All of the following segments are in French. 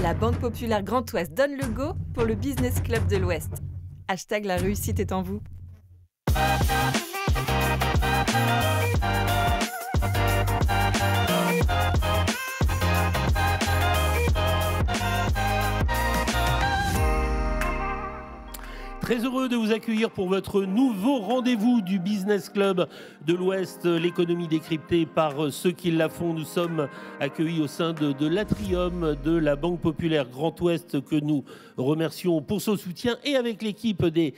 La Banque Populaire Grand Ouest donne le go pour le Business Club de l'Ouest. Hashtag la réussite est en vous. Très heureux de vous accueillir pour votre nouveau rendez-vous du Business Club de l'Ouest, l'économie décryptée par ceux qui la font. Nous sommes accueillis au sein de l'Atrium de la Banque Populaire Grand Ouest que nous remercions pour son soutien et avec l'équipe des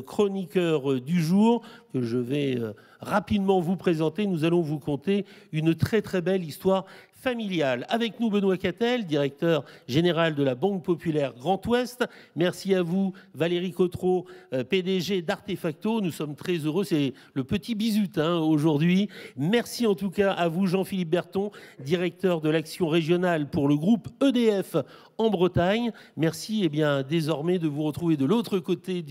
chroniqueurs du jour que je vais rapidement vous présenter. Nous allons vous conter une très très belle histoire familiale. Avec nous, Benoît Cattel, directeur général de la Banque Populaire Grand Ouest. Merci à vous, Valérie Cotreau, PDG d'Artefacto. Nous sommes très heureux. C'est le petit bisutin aujourd'hui. Merci en tout cas à vous, Jean-Philippe Berton, directeur de l'action régionale pour le groupe EDF en Bretagne. Merci désormais de vous retrouver de l'autre côté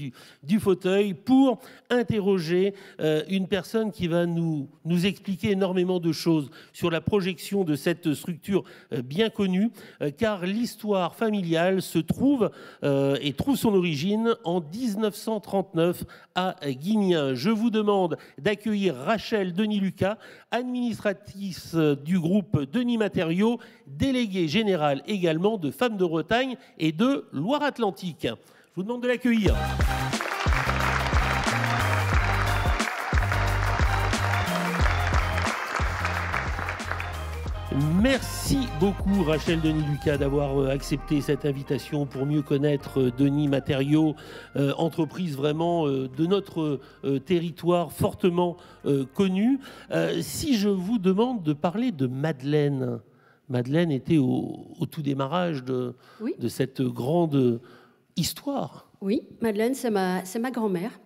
du fauteuil pour interroger une personne qui va nous expliquer énormément de choses sur la projection de cette structure bien connue, car l'histoire familiale se trouve et trouve son origine en 1939 à Guignin. Je vous demande d'accueillir Rachel Denis-Lucas, administratrice du groupe Denis Matériaux, déléguée générale également de Femmes de Bretagne et de Loire-Atlantique. Je vous demande de l'accueillir. Merci beaucoup Rachel Denis-Lucas d'avoir accepté cette invitation pour mieux connaître Denis Matériaux, entreprise vraiment de notre territoire fortement connue. Si je vous demande de parler de Madeleine, Madeleine était au tout démarrage de cette grande histoire. Oui, Madeleine, c'est ma grand-mère.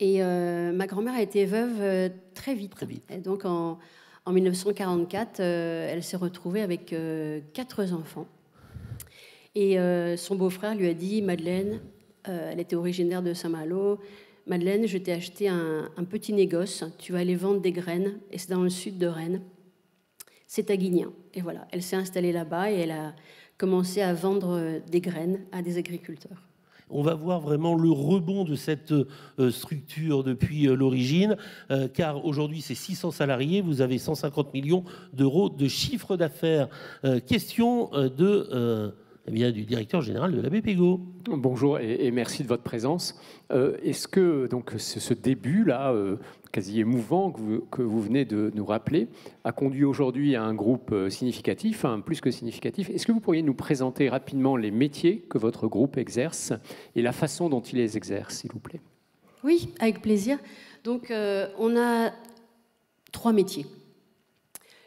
Et ma grand-mère a été veuve très vite. Très vite. Et donc en 1944, elle s'est retrouvée avec 4 enfants. Et son beau-frère lui a dit, Madeleine, elle était originaire de Saint-Malo, Madeleine, je t'ai acheté un petit négoce, tu vas aller vendre des graines, et c'est dans le sud de Rennes. C'est à Guignin. Et voilà, elle s'est installée là-bas et elle a commencé à vendre des graines à des agriculteurs. On va voir vraiment le rebond de cette structure depuis l'origine, car aujourd'hui c'est 600 salariés, vous avez 150 millions d'euros de chiffre d'affaires. Question du directeur général de la BPGO. Bonjour et merci de votre présence. Est-ce que donc, ce début-là, quasi émouvant que vous venez de nous rappeler, a conduit aujourd'hui à un groupe significatif, plus que significatif? Est-ce que vous pourriez nous présenter rapidement les métiers que votre groupe exerce et la façon dont il les exerce, s'il vous plaît? Oui, avec plaisir. Donc, on a 3 métiers.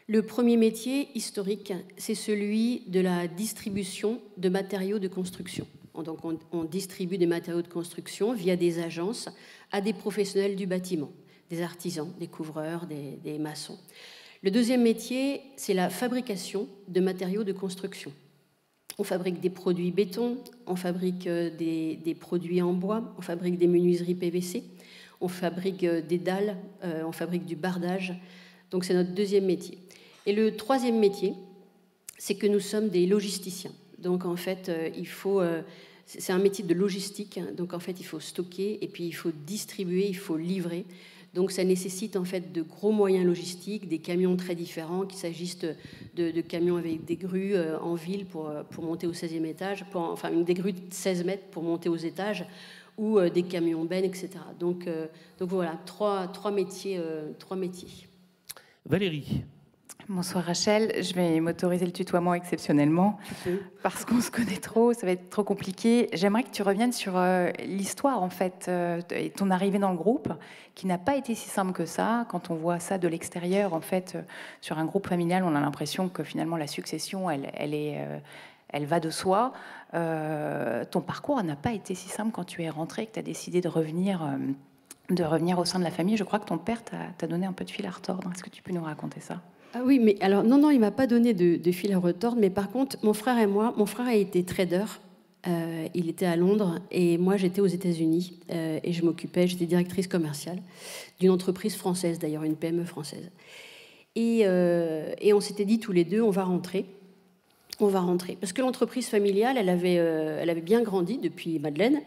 Le premier métier historique, c'est celui de la distribution de matériaux de construction. Donc, on distribue des matériaux de construction via des agences à des professionnels du bâtiment, des artisans, des couvreurs, des maçons. Le deuxième métier, c'est la fabrication de matériaux de construction. On fabrique des produits béton, on fabrique des produits en bois, on fabrique des menuiseries PVC, on fabrique des dalles, on fabrique du bardage. Donc, c'est notre deuxième métier. Et le troisième métier, c'est que nous sommes des logisticiens. Donc, en fait, c'est un métier de logistique. Donc, en fait, il faut stocker et puis il faut distribuer, il faut livrer. Donc, ça nécessite en fait de gros moyens logistiques, des camions très différents, qu'il s'agisse de camions avec des grues en ville pour monter au 16e étage, des grues de 16 mètres pour monter aux étages, ou des camions bennes, etc. Donc voilà, trois métiers. Valérie. Bonsoir Rachel, je vais m'autoriser le tutoiement exceptionnellement parce qu'on se connaît trop, ça va être trop compliqué. J'aimerais que tu reviennes sur l'histoire en fait et ton arrivée dans le groupe qui n'a pas été si simple que ça. Quand on voit ça de l'extérieur en fait sur un groupe familial, on a l'impression que finalement la succession elle va de soi. Ton parcours n'a pas été si simple quand tu es rentré, que tu as décidé de revenir au sein de la famille. Je crois que ton père t'a donné un peu de fil à retordre. Est-ce que tu peux nous raconter ça? Ah oui, mais alors non, il m'a pas donné de fil à retordre, mais par contre, mon frère a été trader, il était à Londres, et moi j'étais aux États-Unis, et j'étais directrice commerciale d'une entreprise française, d'ailleurs une PME française. Et on s'était dit tous les deux, on va rentrer, on va rentrer. Parce que l'entreprise familiale, elle avait bien grandi depuis Madeleine.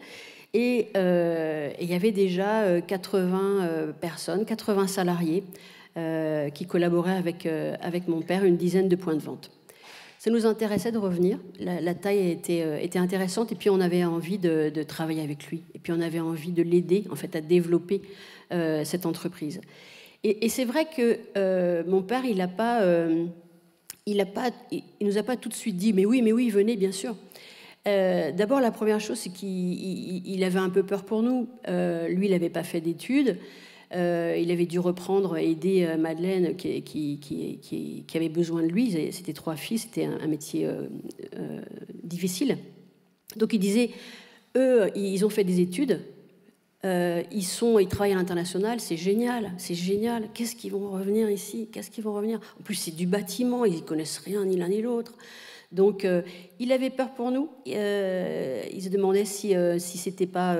Et il y avait déjà 80 personnes, 80 salariés qui collaboraient avec mon père, une dizaine de points de vente. Ça nous intéressait de revenir. La taille était intéressante et puis on avait envie de travailler avec lui. Et puis on avait envie de l'aider en fait, à développer cette entreprise. Et c'est vrai que mon père, il nous a pas tout de suite dit « mais oui, venez, bien sûr ». D'abord, la première chose, c'est qu'il avait un peu peur pour nous. Lui, il n'avait pas fait d'études. Il avait dû reprendre, aider Madeleine qui avait besoin de lui. C'était 3 filles, c'était un métier difficile. Donc il disait, eux, ils ont fait des études, ils travaillent à l'international, c'est génial. Qu'est-ce qu'ils vont revenir ici? En plus, c'est du bâtiment, ils ne connaissent rien, ni l'un ni l'autre. Donc il avait peur pour nous. Il se demandait si c'était pas...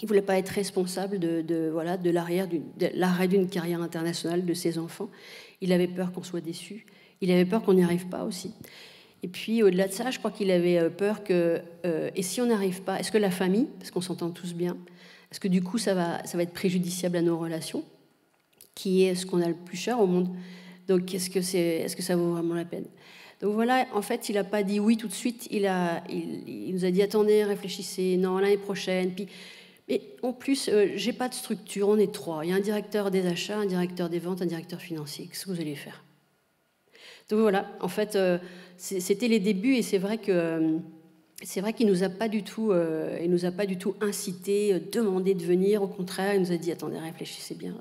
il ne voulait pas être responsable de l'arrêt d'une carrière internationale de ses enfants. Il avait peur qu'on soit déçus. Il avait peur qu'on n'y arrive pas aussi. Et puis, au-delà de ça, je crois qu'il avait peur que... et si on n'arrive pas, est-ce que la famille, parce qu'on s'entend tous bien, est-ce que du coup, ça va être préjudiciable à nos relations, qui est ce qu'on a le plus cher au monde? Donc, est-ce que ça vaut vraiment la peine? Donc voilà, en fait, il n'a pas dit oui tout de suite. Il nous a dit, attendez, réfléchissez, non, l'année prochaine, puis... Et en plus, j'ai pas de structure, on est 3. Il y a un directeur des achats, un directeur des ventes, un directeur financier. Qu'est-ce que vous allez faire? Donc voilà, en fait, c'était les débuts et c'est vrai qu'il nous a pas du tout, incité, demandé de venir. Au contraire, il nous a dit attendez, réfléchissez bien.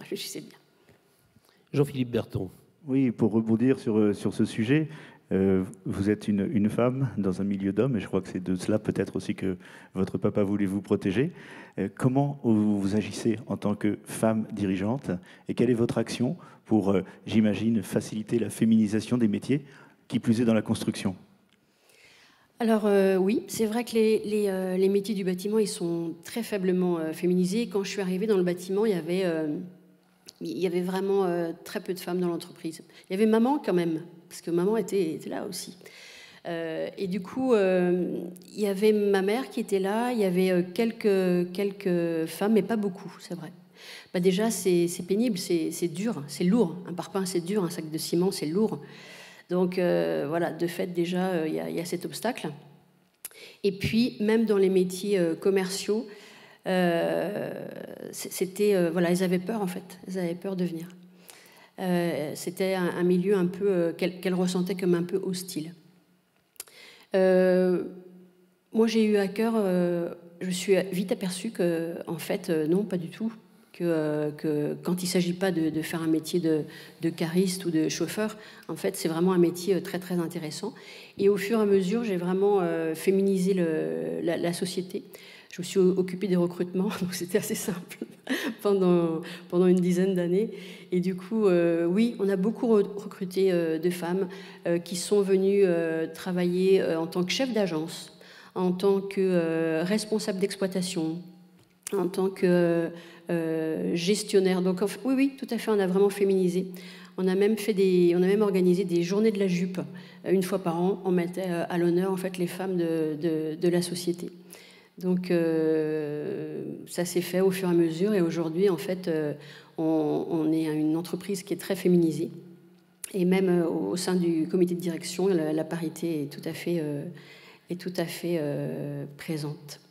Jean-Philippe Berton. Oui, pour rebondir sur ce sujet. Vous êtes une femme dans un milieu d'hommes, et je crois que c'est de cela peut-être aussi que votre papa voulait vous protéger. Comment vous agissez en tant que femme dirigeante, et quelle est votre action pour, j'imagine, faciliter la féminisation des métiers, qui plus est dans la construction? Alors oui, c'est vrai que les métiers du bâtiment, ils sont très faiblement féminisés. Quand je suis arrivée dans le bâtiment, il y avait vraiment très peu de femmes dans l'entreprise. Il y avait maman quand même, parce que maman était là aussi. Et du coup, il y avait ma mère qui était là, il y avait quelques femmes, mais pas beaucoup, c'est vrai. Bah déjà, c'est pénible, c'est dur, c'est lourd. Un parpaing, c'est dur, un sac de ciment, c'est lourd. Donc voilà, de fait, déjà, il y a cet obstacle. Et puis, même dans les métiers commerciaux, voilà, elles avaient peur en fait, elles avaient peur de venir. C'était un milieu un peu qu'elles ressentaient comme un peu hostile. Moi, j'ai eu à cœur, je suis vite aperçue que, en fait, non, pas du tout. Que quand il ne s'agit pas de faire un métier de cariste ou de chauffeur, en fait, c'est vraiment un métier très, très intéressant. Et au fur et à mesure, j'ai vraiment féminisé la société. Je me suis occupée des recrutements, donc c'était assez simple pendant une dizaine d'années. Et du coup, oui, on a beaucoup recruté de femmes qui sont venues travailler en tant que chef d'agence, en tant que responsable d'exploitation, en tant que gestionnaire. Donc oui, tout à fait, on a vraiment féminisé. On a même organisé des journées de la jupe. Une fois par an, on mettait à l'honneur en fait les femmes de la société. Donc ça s'est fait au fur et à mesure. Et aujourd'hui, en fait, on est une entreprise qui est très féminisée. Et même au sein du comité de direction, la parité est tout à fait présente.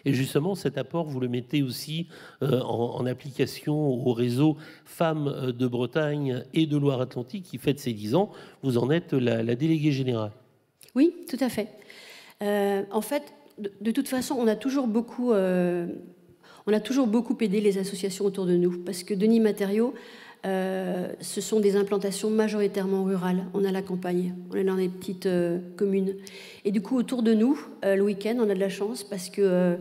Et justement, cet apport, vous le mettez aussi en application au réseau Femmes de Bretagne et de Loire-Atlantique qui fête ses 10 ans. Vous en êtes la déléguée générale. Oui, tout à fait. En fait, de toute façon, on a toujours beaucoup aidé les associations autour de nous. Parce que Denis Matériaux, ce sont des implantations majoritairement rurales. On a la campagne, on est dans des petites communes. Et du coup, autour de nous, le week-end, on a de la chance parce que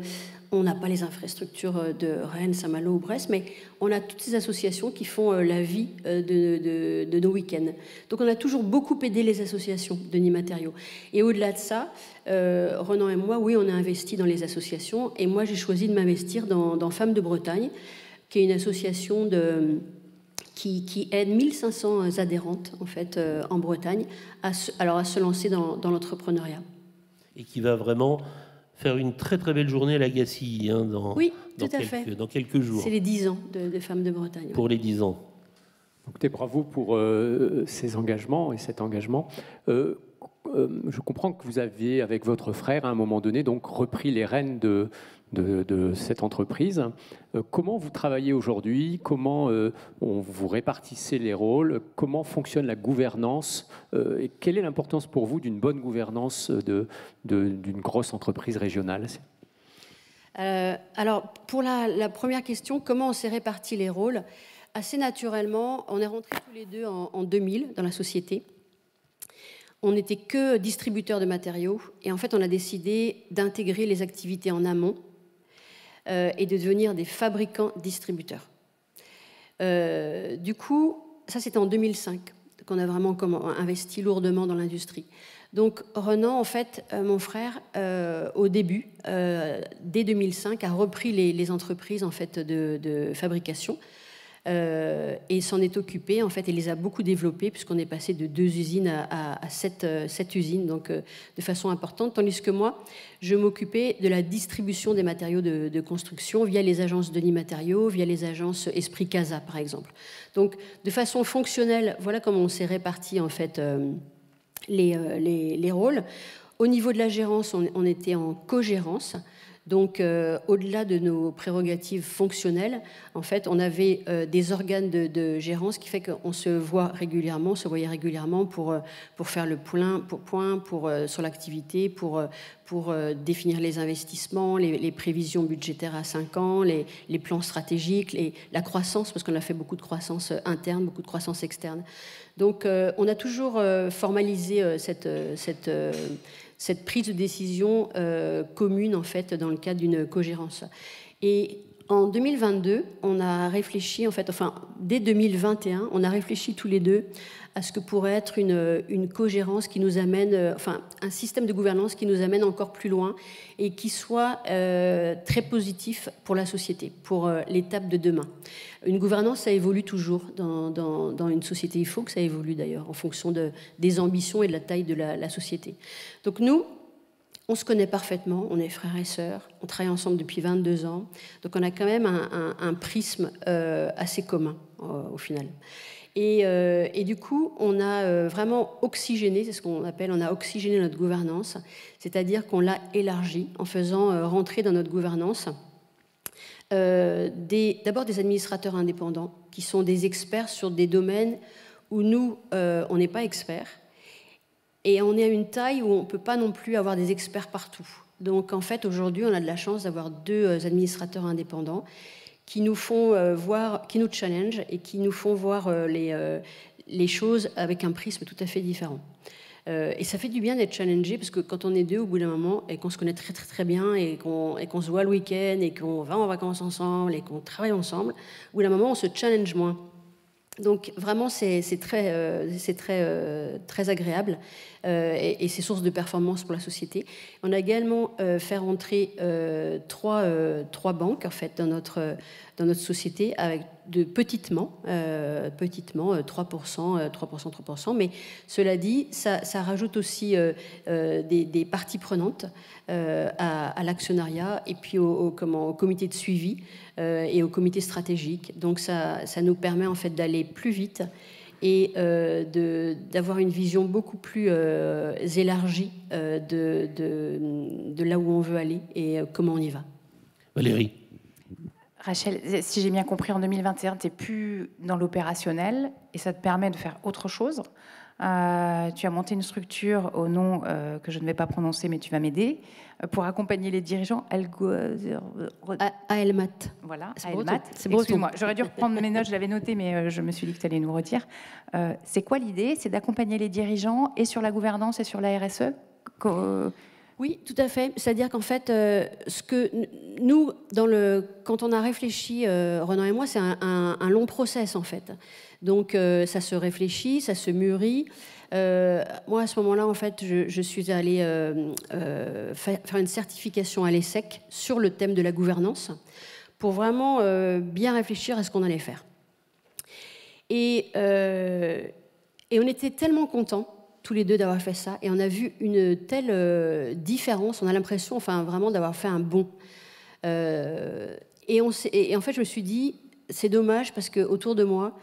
on n'a pas les infrastructures de Rennes, Saint-Malo ou Brest, mais on a toutes ces associations qui font la vie de nos week-ends. Donc on a toujours beaucoup aidé les associations, Denis Matériaux. Et au-delà de ça, Renan et moi, oui, on a investi dans les associations. Et moi, j'ai choisi de m'investir dans Femmes de Bretagne, qui est une association qui aide 1500 adhérentes en fait en Bretagne à se lancer dans l'entrepreneuriat. Et qui va vraiment faire une très très belle journée à la Gacilly dans quelques jours. C'est les 10 ans de Femmes de Bretagne. Pour les 10 ans. Écoutez, bravo pour ces engagements et cet engagement. Je comprends que vous avez, avec votre frère, à un moment donné, donc repris les rênes de cette entreprise. Comment vous travaillez aujourd'hui? Comment vous répartissez les rôles? Comment fonctionne la gouvernance? Et quelle est l'importance pour vous d'une bonne gouvernance d'une grosse entreprise régionale? Alors, pour la première question, comment on s'est réparti les rôles? Assez naturellement, on est rentrés tous les deux en 2000 dans la société. On n'était que distributeurs de matériaux et en fait, on a décidé d'intégrer les activités en amont et de devenir des fabricants-distributeurs. Du coup, ça c'était en 2005 qu'on a vraiment investi lourdement dans l'industrie. Donc Renan, en fait, mon frère, au début, dès 2005, a repris les entreprises en fait de fabrication. Et s'en est occupé, en fait, et les a beaucoup développées, puisqu'on est passé de 2 usines à 7 usines, donc de façon importante, tandis que moi, je m'occupais de la distribution des matériaux de construction via les agences Denis Matériaux, via les agences Esprit Casa, par exemple. Donc, de façon fonctionnelle, voilà comment on s'est réparti, en fait, les rôles. Au niveau de la gérance, on était en co-gérance. Donc, au-delà de nos prérogatives fonctionnelles, en fait, on avait des organes de gérance qui fait qu'on se voyait régulièrement pour faire le point sur l'activité, pour définir les investissements, les prévisions budgétaires à 5 ans, les plans stratégiques, la croissance, parce qu'on a fait beaucoup de croissance interne, beaucoup de croissance externe. Donc, on a toujours formalisé cette prise de décision commune, en fait, dans le cadre d'une cogérance. Et en 2022, on a réfléchi, en fait, dès 2021, on a réfléchi tous les deux à ce que pourrait être une cogérance qui nous amène, un système de gouvernance qui nous amène encore plus loin et qui soit très positif pour la société, pour l'étape de demain. Une gouvernance, ça évolue toujours dans une société. Il faut que ça évolue d'ailleurs en fonction des ambitions et de la taille de la société. Donc nous, on se connaît parfaitement, on est frères et sœurs, on travaille ensemble depuis 22 ans, donc on a quand même un prisme assez commun au final. Et du coup, on a vraiment oxygéné, c'est ce qu'on appelle, on a oxygéné notre gouvernance, c'est-à-dire qu'on l'a élargie en faisant rentrer dans notre gouvernance d'abord des administrateurs indépendants qui sont des experts sur des domaines où nous, on n'est pas experts. Et on est à une taille où on ne peut pas non plus avoir des experts partout. Donc en fait, aujourd'hui, on a de la chance d'avoir 2 administrateurs indépendants qui nous font qui nous challenge et qui nous font voir les choses avec un prisme tout à fait différent. Et ça fait du bien d'être challengé, parce que quand on est 2 au bout d'un moment et qu'on se connaît très très très bien et qu'on se voit le week-end et qu'on va en vacances ensemble et qu'on travaille ensemble, au bout d'un moment on se challenge moins. Donc vraiment c'est très agréable et c'est source de performance pour la société. On a également fait rentrer 3 banques en fait dans notre société avec de petitement 3%, mais cela dit, ça rajoute aussi des parties prenantes à l'actionnariat et puis au comité de suivi et au comité stratégique. Donc ça nous permet en fait d'aller plus vite et d'avoir une vision beaucoup plus élargie de là où on veut aller et comment on y va. Valérie. Rachel, si j'ai bien compris, en 2021, tu n'es plus dans l'opérationnel et ça te permet de faire autre chose. Tu as monté une structure au nom que je ne vais pas prononcer, mais tu vas m'aider, pour accompagner les dirigeants. AELMAT. Voilà, AELMAT. C'est breton. Excuse-moi, j'aurais dû reprendre mes notes, je l'avais noté, mais je me suis dit que tu allais nous redire. C'est quoi l'idée? C'est d'accompagner les dirigeants et sur la gouvernance et sur la RSE? Oui, tout à fait. C'est-à-dire qu'en fait, ce que nous, quand on a réfléchi, Renan et moi, c'est un long process en fait. Donc ça se réfléchit, ça se mûrit. Moi, à ce moment-là, en fait, je suis allée faire une certification à l'ESSEC sur le thème de la gouvernance pour vraiment bien réfléchir à ce qu'on allait faire. Et on était tellement contents, tous les deux, d'avoir fait ça. Et on a vu une telle différence. On a l'impression, enfin, vraiment d'avoir fait un bond. Et en fait, je me suis dit, c'est dommage parce qu'autour de moi,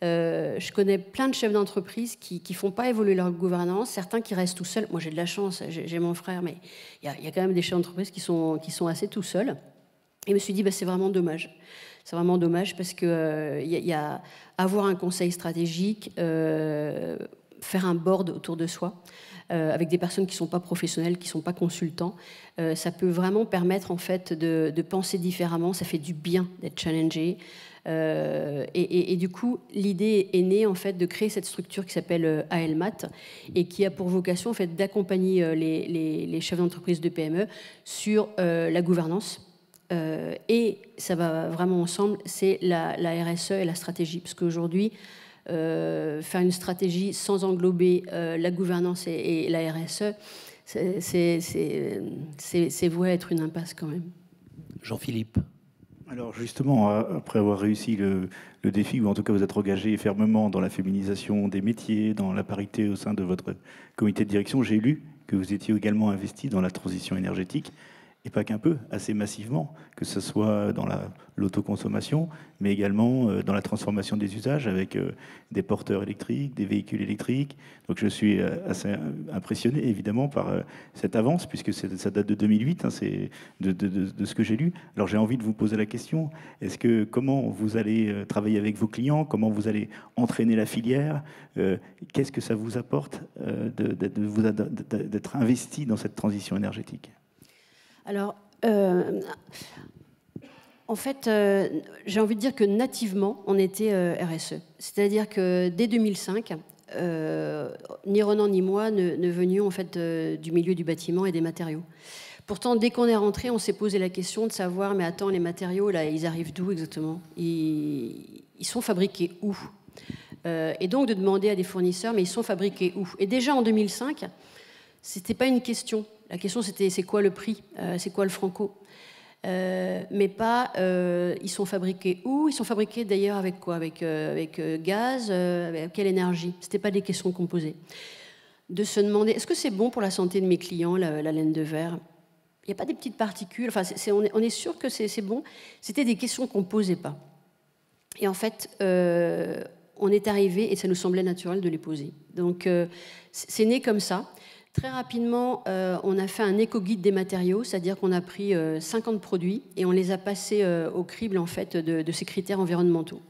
je connais plein de chefs d'entreprise qui ne font pas évoluer leur gouvernance, certains qui restent tout seuls. Moi, j'ai de la chance, j'ai mon frère, mais il y a quand même des chefs d'entreprise qui sont assez tout seuls. Et je me suis dit, c'est vraiment dommage. C'est vraiment dommage parce que y a avoir un conseil stratégique, faire un board autour de soi, avec des personnes qui ne sont pas professionnelles, qui ne sont pas consultants, ça peut vraiment permettre en fait de penser différemment. Ça fait du bien d'être challengé. Et du coup, l'idée est née en fait de créer cette structure qui s'appelle ALMAT et qui a pour vocation en fait d'accompagner les chefs d'entreprise de PME sur la gouvernance. Et ça va vraiment ensemble, c'est la RSE et la stratégie, parce qu'aujourd'hui, faire une stratégie sans englober la gouvernance et la RSE, c'est voué à être une impasse quand même. Jean-Philippe. Alors justement, après avoir réussi le défi, ou en tout cas vous êtes engagé fermement dans la féminisation des métiers, dans la parité au sein de votre comité de direction, j'ai lu que vous étiez également investi dans la transition énergétique, et pas qu'un peu, assez massivement, que ce soit dans l'autoconsommation, mais également dans la transformation des usages avec des porteurs électriques, des véhicules électriques. Donc je suis assez impressionné, évidemment, par cette avance, puisque ça date de 2008, hein, c'est de ce que j'ai lu. Alors j'ai envie de vous poser la question, comment vous allez travailler avec vos clients, comment vous allez entraîner la filière, qu'est-ce que ça vous apporte d'être investi dans cette transition énergétique ? Alors, en fait, j'ai envie de dire que nativement, on était RSE. C'est-à-dire que dès 2005, ni Ronan ni moi ne venions en fait du milieu du bâtiment et des matériaux. Pourtant, dès qu'on est rentré, on s'est posé la question de savoir, mais attends, les matériaux, là, ils arrivent d'où exactement ? Ils sont fabriqués où ? Et donc de demander à des fournisseurs, mais ils sont fabriqués où ? Et déjà en 2005, c'était pas une question. La question, c'était c'est quoi le prix, c'est quoi le franco, mais pas ils sont fabriqués où, ils sont fabriqués d'ailleurs avec quoi, avec gaz, avec quelle énergie. C'était pas des questions qu'on posait. De se demander est-ce que c'est bon pour la santé de mes clients la laine de verre. Il n'y a pas des petites particules. Enfin, on est sûr que c'est bon. C'était des questions qu'on posait pas. Et en fait, on est arrivé et ça nous semblait naturel de les poser. Donc, c'est né comme ça. Très rapidement, on a fait un éco-guide des matériaux, c'est-à-dire qu'on a pris 50 produits et on les a passés au crible en fait, de ces critères environnementaux.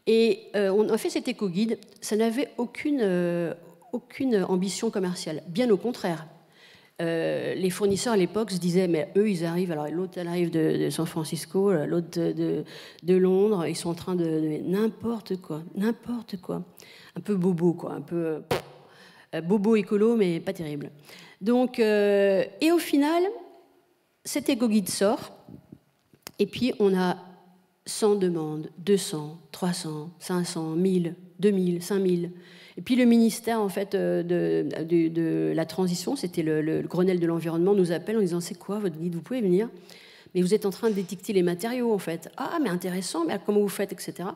Et on a fait cet éco-guide, ça n'avait aucune ambition commerciale, bien au contraire. Les fournisseurs à l'époque se disaient, mais eux, ils arrivent, alors l'autre, elle arrive de San Francisco, l'autre de Londres, ils sont en train de n'importe quoi. Un peu bobo, quoi, un peu... bobo écolo, mais pas terrible. Donc, et au final, cet éco-guide sort, et puis on a 100 demandes, 200, 300, 500, 1000, 2000, 5000. Et puis le ministère en fait, de la transition, c'était le Grenelle de l'environnement, nous appelle en disant « C'est quoi votre guide ? Vous pouvez venir ? Mais vous êtes en train d'étiqueter les matériaux, en fait. Ah, mais intéressant, mais comment vous faites, etc. »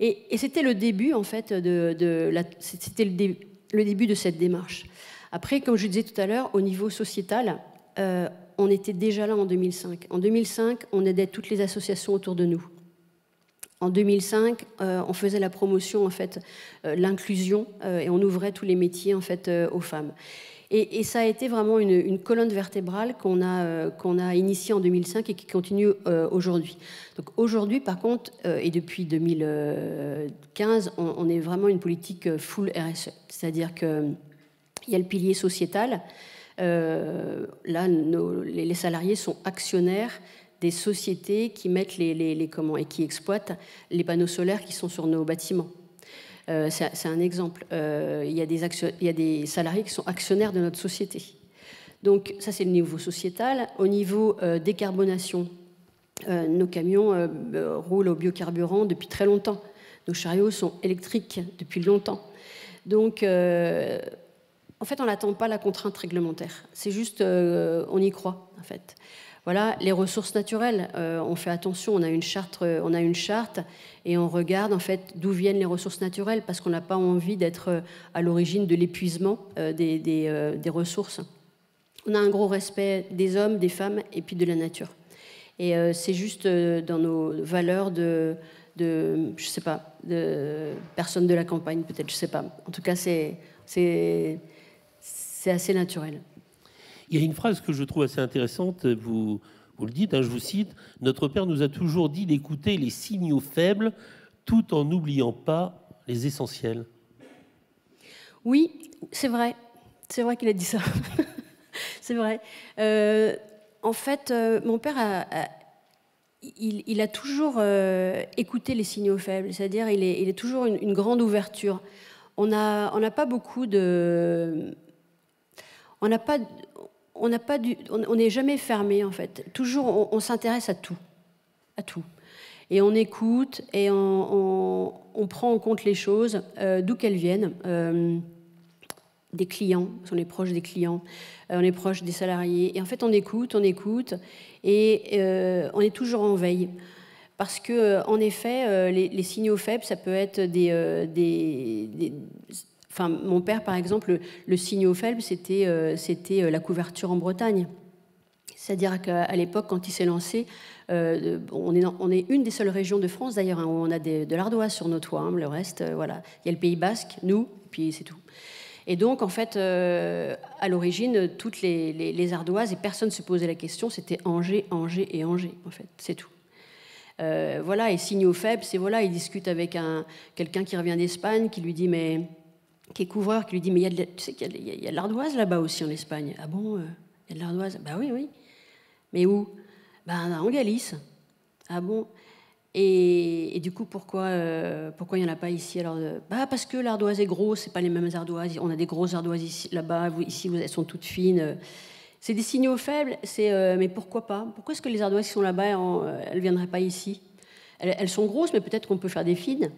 Et c'était le début, en fait, c'était le début de cette démarche. Après, comme je disais tout à l'heure, au niveau sociétal, on était déjà là en 2005. En 2005, on aidait toutes les associations autour de nous. En 2005, on faisait la promotion, en fait, l'inclusion, et on ouvrait tous les métiers, en fait, aux femmes. Et ça a été vraiment une colonne vertébrale qu'on a initiée en 2005 et qui continue aujourd'hui. Donc aujourd'hui, par contre, et depuis 2015, on est vraiment une politique full RSE. C'est-à-dire qu'il y a le pilier sociétal. Là, les salariés sont actionnaires des sociétés qui mettent et qui exploitent les panneaux solaires qui sont sur nos bâtiments. C'est un exemple. Il y a des salariés qui sont actionnaires de notre société. Donc ça, c'est le niveau sociétal. Au niveau décarbonation, nos camions roulent au biocarburant depuis très longtemps. Nos chariots sont électriques depuis longtemps. Donc, en fait, on n'attend pas la contrainte réglementaire. C'est juste, on y croit, en fait. Voilà, les ressources naturelles, on fait attention, on a une charte et on regarde en fait d'où viennent les ressources naturelles parce qu'on n'a pas envie d'être à l'origine de l'épuisement des ressources. On a un gros respect des hommes, des femmes et puis de la nature. Et c'est juste dans nos valeurs de je sais pas, de personnes de la campagne peut-être, je sais pas. En tout cas, c'est assez naturel. Il y a une phrase que je trouve assez intéressante, vous le dites, hein, je vous cite, « Notre père nous a toujours dit d'écouter les signaux faibles tout en n'oubliant pas les essentiels. » Oui, c'est vrai qu'il a dit ça. C'est vrai. En fait, mon père il a toujours écouté les signaux faibles, c'est-à-dire il est toujours une grande ouverture. On n'a pas beaucoup de... On n'est jamais fermé en fait. Toujours, on s'intéresse à tout, et on écoute et on prend en compte les choses, d'où qu'elles viennent. Des clients, on est proche des clients, on est proche des salariés, et en fait on écoute, et on est toujours en veille. Parce que, en effet, les signaux faibles, ça peut être Enfin, mon père, par exemple, le signal faible, c'était la couverture en Bretagne. C'est-à-dire qu'à l'époque, quand il s'est lancé, on est une des seules régions de France, d'ailleurs, hein, où on a de l'ardoise sur nos toits. Hein, le reste, voilà. Il y a le Pays Basque, nous, puis c'est tout. Et donc, en fait, à l'origine, toutes les ardoises, et personne ne se posait la question, c'était Angers, en fait, c'est tout. Voilà, et signaux faibles, c'est voilà, il discute avec quelqu'un qui revient d'Espagne, qui lui dit, qui est couvreur, qui lui dit, mais tu sais qu'il y a de l'ardoise là-bas aussi en Espagne. Ah bon, il y a de l'ardoise? Bah oui. Mais où? Bah en Galice. Ah bon? Et du coup, pourquoi il n'y en a pas ici? Alors, parce que l'ardoise est grosse, c'est pas les mêmes ardoises. On a des grosses ardoises ici, là-bas, ici, elles sont toutes fines. C'est des signaux faibles, mais pourquoi pas? Pourquoi est-ce que les ardoises qui sont là-bas, elles ne viendraient pas ici? Elles sont grosses, mais peut-être qu'on peut faire des fines,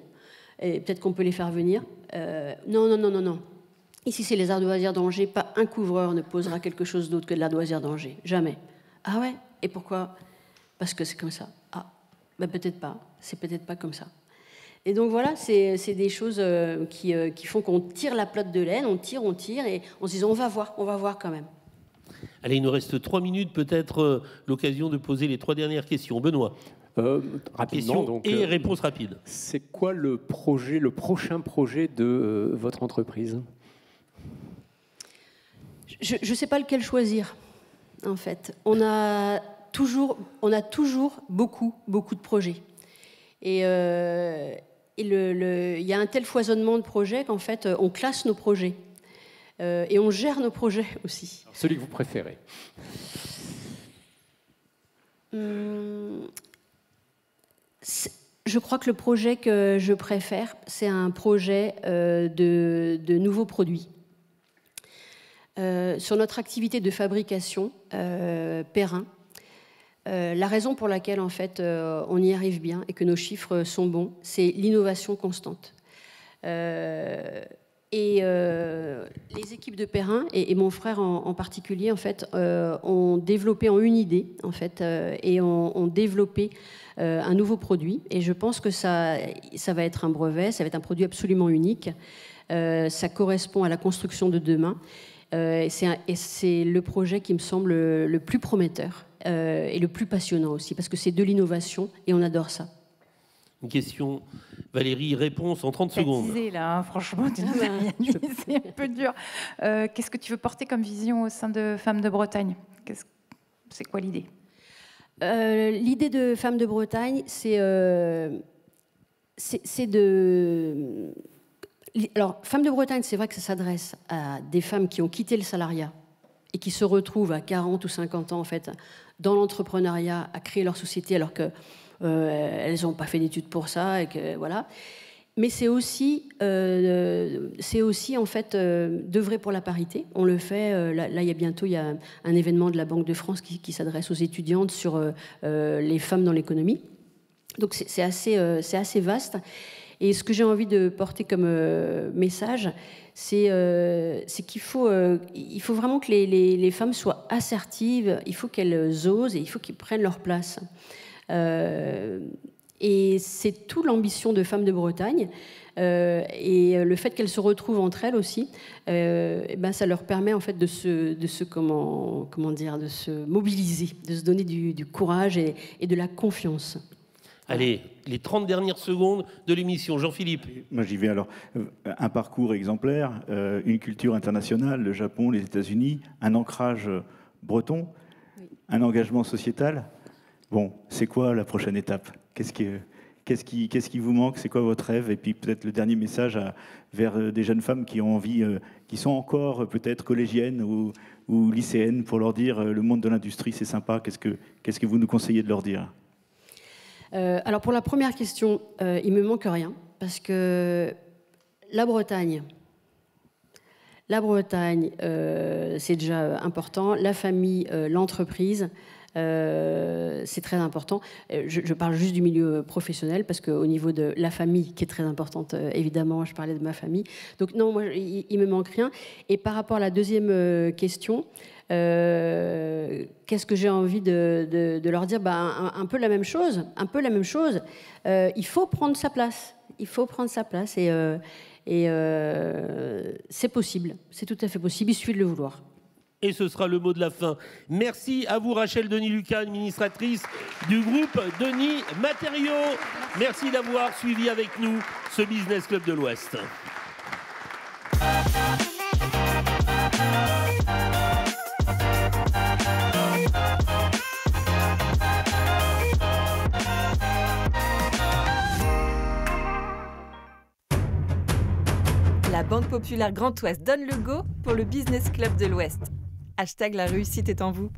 et peut-être qu'on peut les faire venir. Non. Ici, c'est les ardoisières d'Angers. Pas un couvreur ne posera quelque chose d'autre que de l'ardoisière d'Angers. Jamais. Ah ouais? Et pourquoi? Parce que c'est comme ça. Ah, peut-être pas. C'est peut-être pas comme ça. Et donc voilà, c'est des choses qui font qu'on tire la pelote de laine, on tire, et on se dit on va voir quand même. Allez, il nous reste 3 minutes, peut-être l'occasion de poser les 3 dernières questions. Benoît. Rapidement, donc, et réponse rapide. C'est quoi le prochain projet de votre entreprise? Je ne sais pas lequel choisir, en fait. On a toujours beaucoup de projets. Et il y a un tel foisonnement de projets qu'en fait, on classe nos projets. Et on gère nos projets aussi. Alors, celui que vous préférez? Je crois que le projet que je préfère, c'est un projet de nouveaux produits. Sur notre activité de fabrication, Perrin, la raison pour laquelle en fait, on y arrive bien et que nos chiffres sont bons, c'est l'innovation constante. Et les équipes de Perrin et mon frère en particulier en fait ont développé en une idée en fait et ont développé un nouveau produit, et je pense que ça va être un brevet, ça va être un produit absolument unique. Ça correspond à la construction de demain, et c'est le projet qui me semble le plus prometteur et le plus passionnant aussi, parce que c'est de l'innovation et on adore ça. Une question, Valérie, réponse en 30 secondes. Là, hein, franchement, c'est un peu dur. Qu'est-ce que tu veux porter comme vision au sein de Femmes de Bretagne? C'est quoi l'idée? L'idée de Femmes de Bretagne, c'est de... Alors, Femmes de Bretagne, c'est vrai que ça s'adresse à des femmes qui ont quitté le salariat et qui se retrouvent à 40 ou 50 ans, en fait, dans l'entrepreneuriat, à créer leur société, alors que elles n'ont pas fait d'études pour ça, et que voilà. Mais c'est aussi en fait d'œuvrer pour la parité. On le fait. Là, il y a un événement de la Banque de France qui s'adresse aux étudiantes sur les femmes dans l'économie. Donc c'est assez vaste. Et ce que j'ai envie de porter comme message, c'est qu'il faut vraiment que les femmes soient assertives, il faut qu'elles osent et il faut qu'elles prennent leur place. Et c'est toute l'ambition de Femmes de Bretagne. Et le fait qu'elles se retrouvent entre elles aussi, ça leur permet en fait de se mobiliser, de se donner du courage et de la confiance. Allez, les 30 dernières secondes de l'émission. Jean-Philippe. Moi, j'y vais alors. Un parcours exemplaire, une culture internationale, le Japon, les États-Unis, un ancrage breton, oui. Un engagement sociétal. Bon, c'est quoi la prochaine étape ? Qu'est-ce qui vous manque ? C'est quoi votre rêve ? Et puis peut-être le dernier message vers des jeunes femmes qui ont envie, qui sont encore peut-être collégiennes ou lycéennes, pour leur dire le monde de l'industrie, c'est sympa. Qu'est-ce que vous nous conseillez de leur dire ? Alors pour la première question, il me manque rien, parce que la Bretagne, c'est déjà important. La famille, l'entreprise, c'est très important. Je parle juste du milieu professionnel, parce qu'au niveau de la famille, qui est très importante, évidemment, je parlais de ma famille. Donc non, moi, il me manque rien. Et par rapport à la deuxième question, qu'est-ce que j'ai envie de leur dire ? Un peu la même chose. Il faut prendre sa place. Et c'est possible. C'est tout à fait possible. Il suffit de le vouloir. Et ce sera le mot de la fin. Merci à vous, Rachel Denis-Lucas, administratrice du groupe Denis Matériaux. Merci d'avoir suivi avec nous ce Business Club de l'Ouest. La Banque Populaire Grand Ouest donne le go pour le Business Club de l'Ouest. #la réussite est en vous.